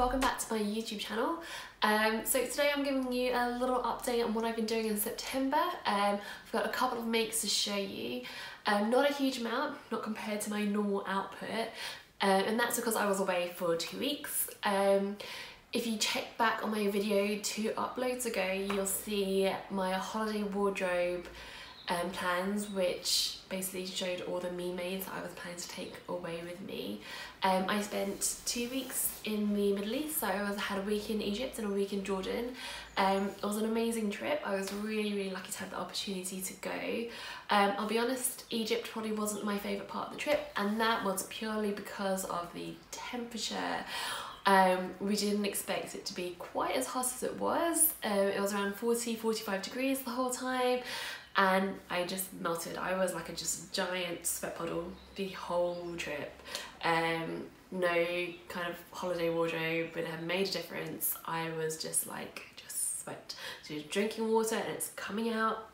welcome back to my YouTube channel. So today I'm giving you a little update on what I've been doing in September. I've got a couple of makes to show you. Not a huge amount, not compared to my normal output, and that's because I was away for 2 weeks. If you check back on my video 2 uploads ago, you'll see my holiday wardrobe plans, which basically showed all the me mades that I was planning to take away with me. I spent 2 weeks in the Middle East, so I had a week in Egypt and a week in Jordan. It was an amazing trip. I was really lucky to have the opportunity to go. I'll be honest, Egypt probably wasn't my favourite part of the trip, and that was purely because of the temperature. We didn't expect it to be quite as hot as it was. It was around 40-45 degrees the whole time, and I just melted. I was like just a giant sweat puddle the whole trip. No kind of holiday wardrobe would have made a difference. I was just sweat. So you're drinking water and it's coming out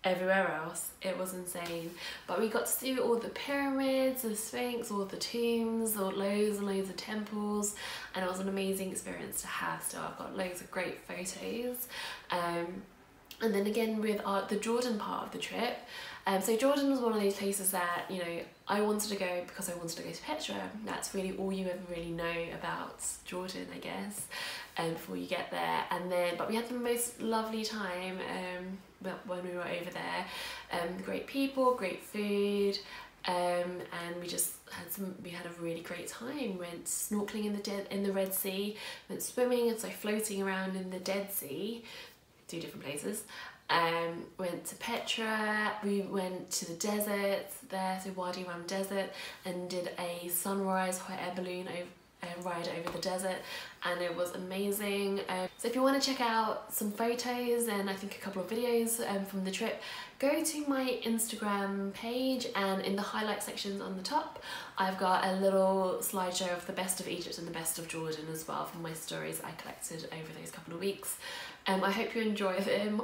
everywhere else. It was insane. But we got to see all the pyramids, the Sphinx, all the tombs, loads and loads of temples, and it was an amazing experience to have. So I've got loads of great photos. And then again with the Jordan part of the trip, so Jordan was one of those places that, you know, I wanted to go because I wanted to go to Petra. That's really all you ever really know about Jordan, I guess, before you get there. And then, but we had the most lovely time when we were over there. Great people, great food, and we had a really great time. Went snorkeling in the Red Sea, went swimming, and so floating around in the Dead Sea. 2 different places. Went to Petra, we went to the desert there, so Wadi Rum Desert, and did a sunrise hot air balloon ride over the desert, and it was amazing. So if you want to check out some photos and I think a couple of videos from the trip, go to my Instagram page, and in the highlight sections on the top I've got a little slideshow of the best of Egypt and the best of Jordan as well from my stories I collected over those couple of weeks. I hope you enjoy them.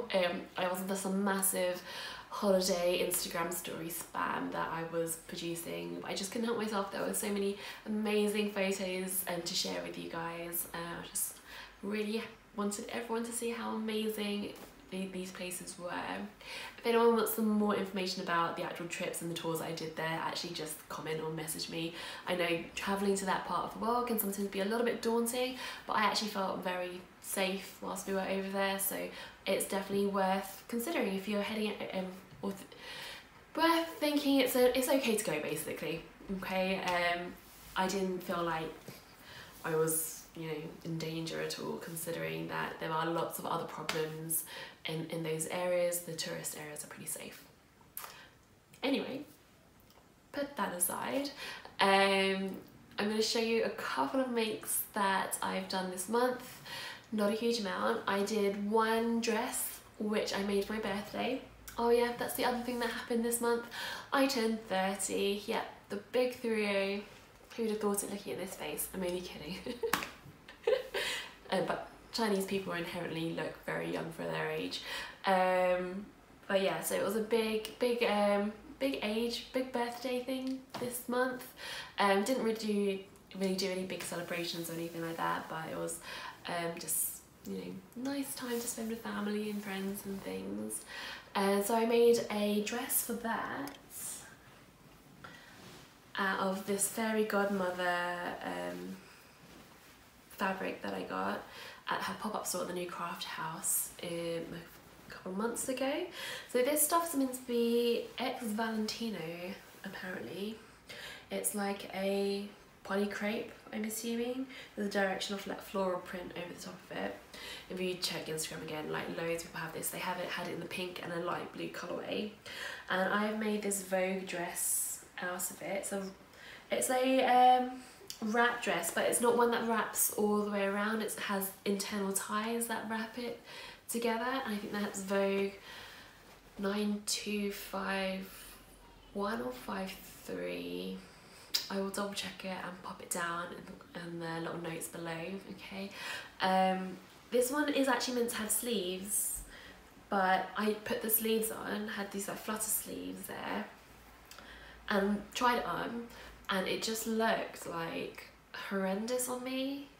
I wasn't just a massive holiday Instagram story spam that I was producing, but I just couldn't help myself. There were so many amazing photos to share with you guys. I just really wanted everyone to see how amazing these places were. If anyone wants some more information about the actual trips and the tours I did there, actually just comment or message me. I know travelling to that part of the world can sometimes be a little bit daunting, but I actually felt very safe whilst we were over there, so it's definitely worth considering if you're heading worth thinking it's okay to go, basically. Okay, I didn't feel like I was, you know, in danger at all, considering that there are lots of other problems in those areas. The tourist areas are pretty safe. Anyway, put that aside, I'm going to show you a couple of makes that I've done this month. Not a huge amount. I did one dress which I made for my birthday. Oh yeah, that's the other thing that happened this month. I turned 30. Yeah, the big 30. Who would have thought it looking at this face? I'm only kidding. But Chinese people inherently look very young for their age. But yeah, so it was a big birthday thing this month. Didn't really do any big celebrations or anything like that, but it was just, you know, nice time to spend with family and friends and things. So I made a dress for that out of this fairy godmother fabric that I got at her pop-up store at the new craft house a couple of months ago. So this stuff's meant to be ex-Valentino, apparently. It's like a poly crepe, I'm assuming. There's a direction of like floral print over the top of it. If you check Instagram again, like loads of people have this. They had it in the pink and a light blue colourway, and I've made this Vogue dress out of it. So it's a wrap dress, but it's not one that wraps all the way around. It has internal ties that wrap it together, and I think that's Vogue 9251 or 53. I will double check it and pop it down in the little notes below, okay? This one is actually meant to have sleeves, but I put the sleeves on, had these like flutter sleeves there, and tried it on, and it just looked like horrendous on me.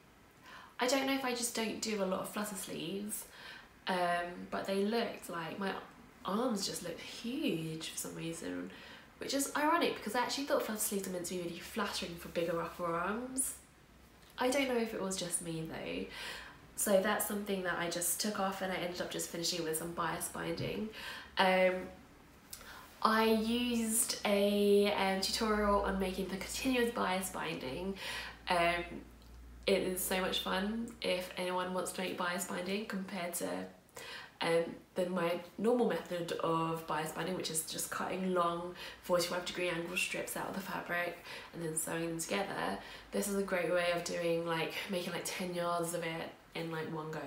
I don't know if I just don't do a lot of flutter sleeves, but they looked like, my arms just looked huge for some reason, which is ironic because I actually thought flutter sleeves are meant to be really flattering for bigger, rougher arms. I don't know if it was just me though. So that's something that I just took off, and I ended up just finishing with some bias binding. I used a tutorial on making the continuous bias binding. It is so much fun if anyone wants to make bias binding compared to my normal method of bias binding, which is just cutting long 45-degree angle strips out of the fabric and then sewing them together. This is a great way of doing making 10 yards of it in one go.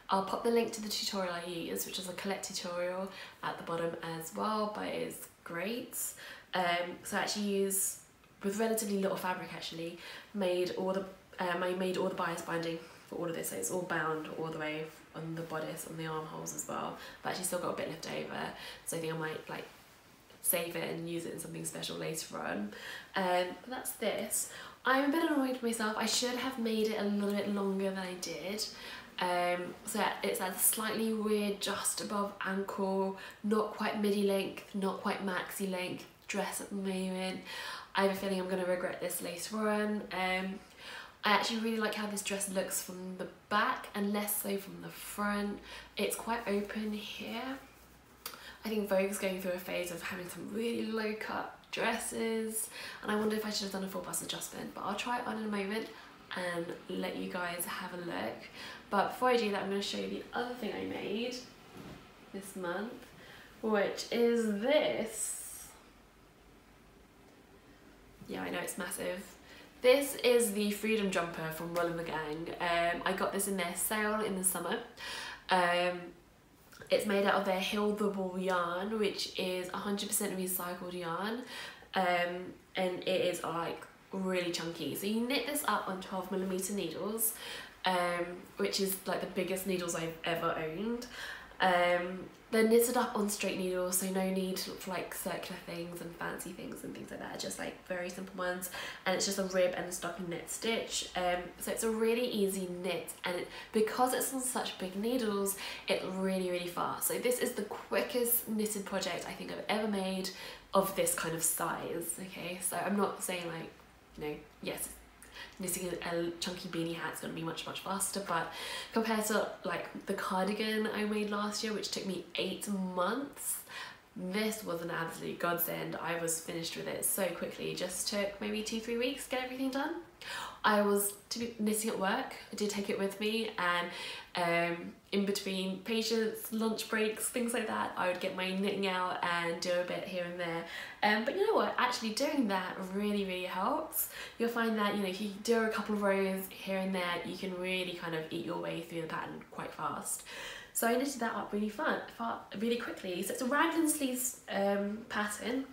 I'll pop the link to the tutorial I use, which is a collect tutorial, at the bottom as well, but it's great. So I actually use, with relatively little fabric actually, I made all the bias binding for all of this, so it's all bound all the way on the bodice, on the armholes as well. But actually still got a bit left over, so I think I might save it and use it in something special later on. But that's this. I'm a bit annoyed with myself. I should have made it a little bit longer than I did. So it's at a slightly weird just above ankle, not quite midi length, not quite maxi length dress at the moment. I have a feeling I'm going to regret this later on. I actually really like how this dress looks from the back and less so from the front. It's quite open here. I think Vogue's going through a phase of having some really low cut dresses, and I wonder if I should have done a full bust adjustment, but I'll try it on in a moment and let you guys have a look. But before I do that, I'm going to show you the other thing I made this month, which is this. Yeah, I know it's massive. This is the Freedom Jumper from Roll and the Gang. I got this in their sale in the summer. It's made out of their Heal the Wool yarn, which is 100% recycled yarn, and it is really chunky. So you knit this up on 12mm needles, which is the biggest needles I've ever owned. They're knitted up on straight needles, so no need for circular things and fancy things and things like that, just very simple ones, and it's just a rib and a stocking knit stitch. So it's a really easy knit, and because it's on such big needles, it's really fast. So this is the quickest knitted project I think I've ever made of this kind of size. Okay, so I'm not saying yes, knitting a chunky beanie hat's gonna be much faster, but compared to the cardigan I made last year, which took me 8 months, this was an absolute godsend. I was finished with it so quickly. It just took maybe 2-3 weeks to get everything done. I was knitting at work. I did take it with me, and in between patients, lunch breaks, things like that, I would get my knitting out and do a bit here and there. But you know what, actually doing that really helps. You'll find that if you do a couple of rows here and there, you can really kind of eat your way through the pattern quite fast. So I knitted that up really quickly. So it's a raglan sleeves pattern.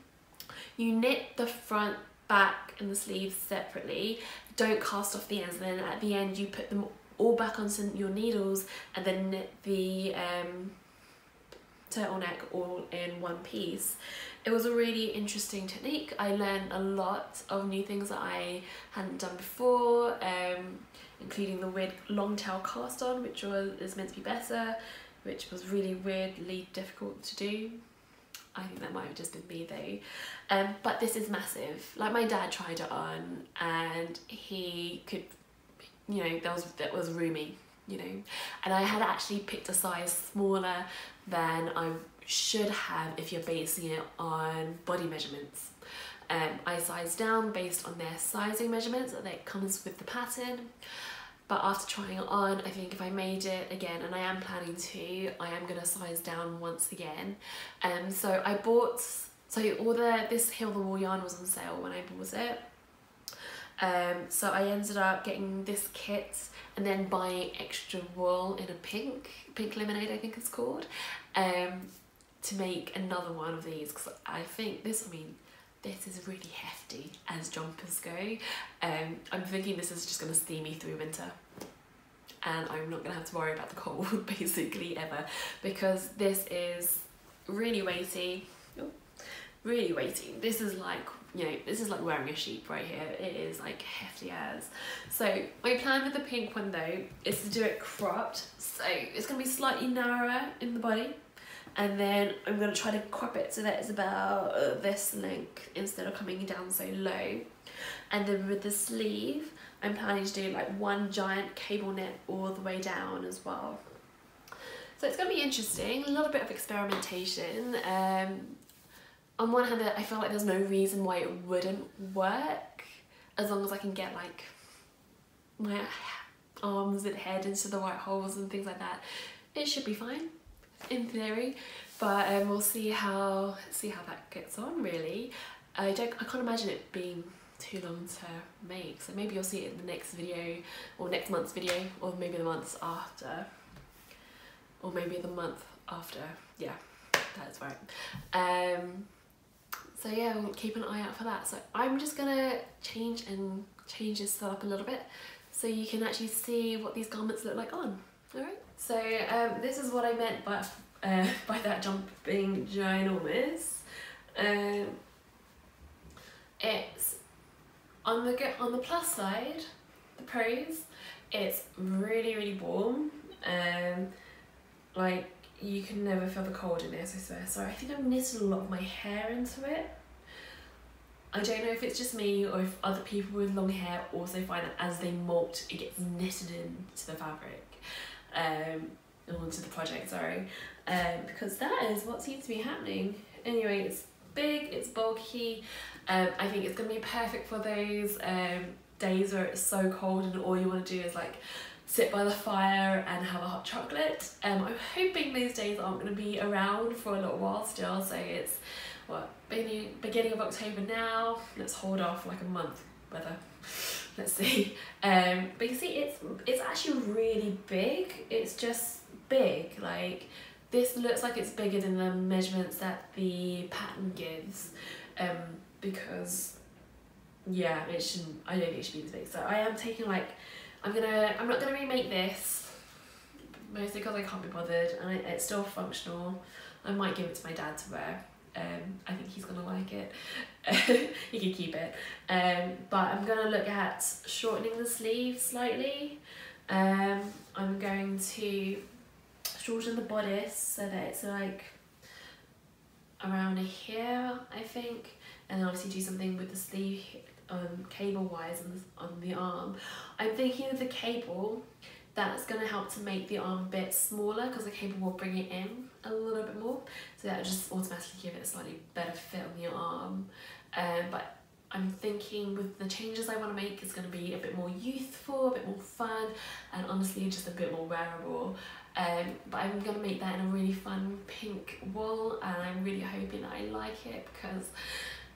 You knit the front, back and the sleeves separately. Don't cast off the ends, and then at the end you put them all back onto your needles and then knit the turtleneck all in one piece. It was a really interesting technique. I learned a lot of new things that I hadn't done before, including the weird long tail cast on, which is meant to be better, which was really weirdly difficult to do. I think that might have just been me though. But this is massive. My dad tried it on and he could, that was roomy, and I had actually picked a size smaller than I should have if you're basing it on body measurements. I sized down based on their sizing measurements that comes with the pattern. But after trying it on, I think if I made it again, and I am planning to, I am going to size down once again. So I bought, this Heal the Wool yarn was on sale when I bought it. So I ended up getting this kit and then buying extra wool in a pink lemonade I think it's called, to make another one of these, because I think this is really hefty as jumpers go. I'm thinking this is just going to see me through winter, and I'm not going to have to worry about the cold basically ever, because this is really weighty. Really weighty. This is you know, this is like wearing a sheep right here. It is like hefty as. So my plan with the pink one though is to do it cropped. So it's going to be slightly narrower in the body. And then I'm going to try to crop it so that it's about this length instead of coming down so low. And then with the sleeve, I'm planning to do like one giant cable knit all the way down as well. So it's going to be interesting, a little bit of experimentation. On one hand, I feel like there's no reason why it wouldn't work, as long as I can get like my arms and head into the right holes and things like that. It should be fine, in theory, but we'll see how that gets on. Really, I can't imagine it being too long to make. So maybe you'll see it in the next video, or next month's video, or maybe the months after, or maybe the month after. Yeah, that's right. So yeah, we'll keep an eye out for that. So I'm just gonna change this setup a little bit so you can actually see what these garments look like on. Alright, so this is what I meant by that jump being ginormous. It's on the plus side, the pros, it's really warm. Like, you can never feel the cold in this, I swear. So I think I've knitted a lot of my hair into it. I don't know if it's just me or if other people with long hair also find that as they molt, it gets knitted into the fabric, onto the project, sorry. Because that is what seems to be happening. Anyway, it's big, it's bulky. I think it's gonna be perfect for those days where it's so cold and all you want to do is like sit by the fire and have a hot chocolate. I'm hoping those days aren't going to be around for a little while still, so it's what, beginning of October now. Let's hold off like a month whether, let's see. But you see, it's actually really big. It's just big. Like, this looks like it's bigger than the measurements that the pattern gives, because yeah, I don't think it should be this big. So I am taking like, I'm not gonna remake this, mostly because I can't be bothered, and it's still functional. I might give it to my dad to wear. I think he's gonna like it. He can keep it. But I'm gonna look at shortening the sleeve slightly. I'm going to shorten the bodice so that it's like around here, I think, and then obviously do something with the sleeve cable wise on the arm. I'm thinking of the cable that's going to help to make the arm a bit smaller, because the cable will bring it in a little bit more, so that will just automatically give it a slightly better fit on the arm. But I'm thinking with the changes I want to make, it's going to be a bit more youthful, a bit more fun, and honestly just a bit more wearable. But I'm going to make that in a really fun pink wool, and I'm really hoping that I like it, because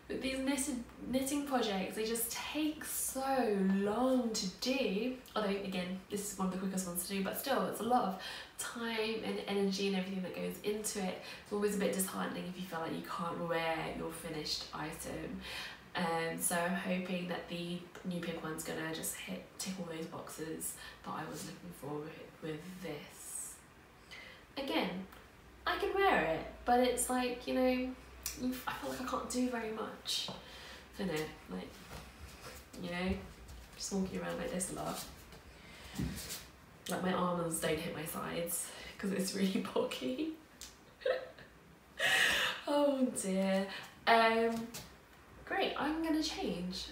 with these knitting projects, they just take so long to do. Although again, this is one of the quickest ones to do, but still, it's a lot of time and energy and everything that goes into it. It's always a bit disheartening if you feel like you can't wear your finished item. So I'm hoping that the new pink one's gonna just tick all those boxes that I was looking for with this. Again, I can wear it, but it's like, you know, I feel like I can't do very much in it, like, you know, just walking around like this a lot. Like, my arms don't hit my sides because it's really bulky. Oh dear. Great, I'm gonna change.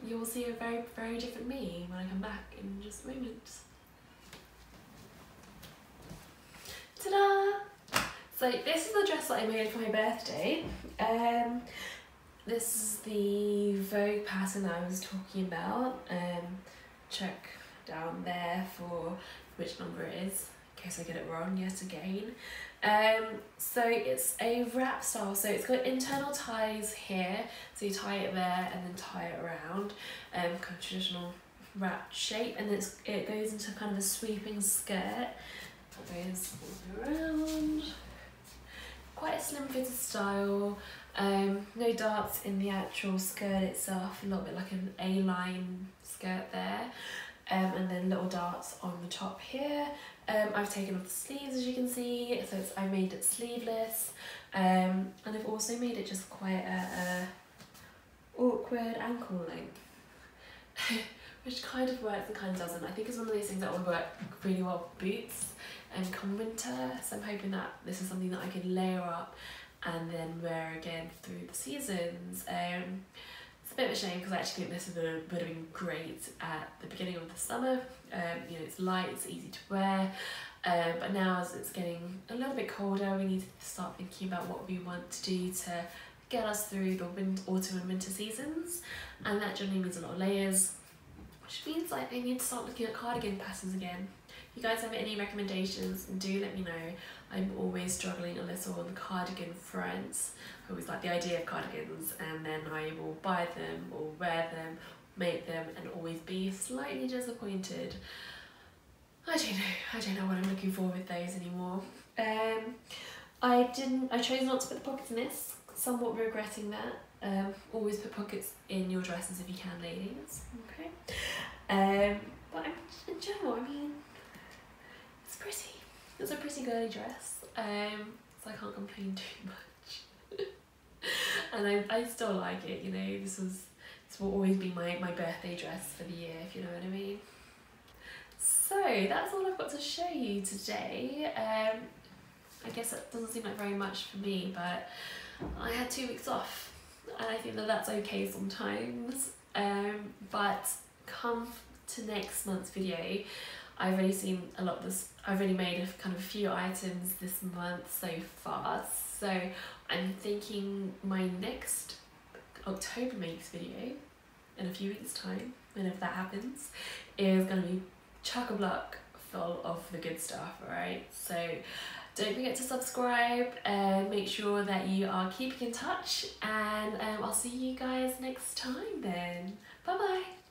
You will see a very different me when I come back in just a moment. Ta-da! So this is the dress that I made for my birthday. This is the Vogue pattern I was talking about. Check down there for which number it is, in case I get it wrong yet again. So it's a wrap style, so it's got internal ties here, so you tie it there and then tie it around, kind of traditional wrap shape, and it goes into kind of a sweeping skirt. It goes all the way around. Quite a slim fitted style, no darts in the actual skirt itself, a little bit like an A-line skirt there, and then little darts on the top here. I've taken off the sleeves, as you can see, so I made it sleeveless, and I've also made it just quite a awkward ankle length. Which kind of works and kind of doesn't. I think it's one of those things that will work really well with boots and come winter, so I'm hoping that this is something that I can layer up and then wear again through the seasons. It's a bit of a shame because I actually think this would have been great at the beginning of the summer. You know, it's light, it's easy to wear, but now as it's getting a little bit colder, we need to start thinking about what we want to do to get us through the autumn and winter seasons, and that generally means a lot of layers, which means like I need to start looking at cardigan patterns again. If you guys have any recommendations, do let me know. I'm always struggling a little on the cardigan fronts. I always like the idea of cardigans, and then I will buy them or wear them, make them, and always be slightly disappointed. I don't know what I'm looking for with those anymore. I chose not to put the pockets in this, somewhat regretting that. Always put pockets in your dresses if you can, ladies, okay? But in general, I mean, it's pretty. It's a pretty girly dress, so I can't complain too much. And I still like it, you know, this will always be my birthday dress for the year, if you know what I mean. So that's all I've got to show you today. I guess that doesn't seem like very much for me, but I had 2 weeks off, and I think that that's okay sometimes. But come to next month's video, I've already seen a lot of this. I've already made a few items this month so far, so I'm thinking my next October makes video in a few weeks time, whenever that happens, is going to be chock-a-block full of the good stuff, alright? So don't forget to subscribe and make sure that you are keeping in touch, and I'll see you guys next time then. Bye bye!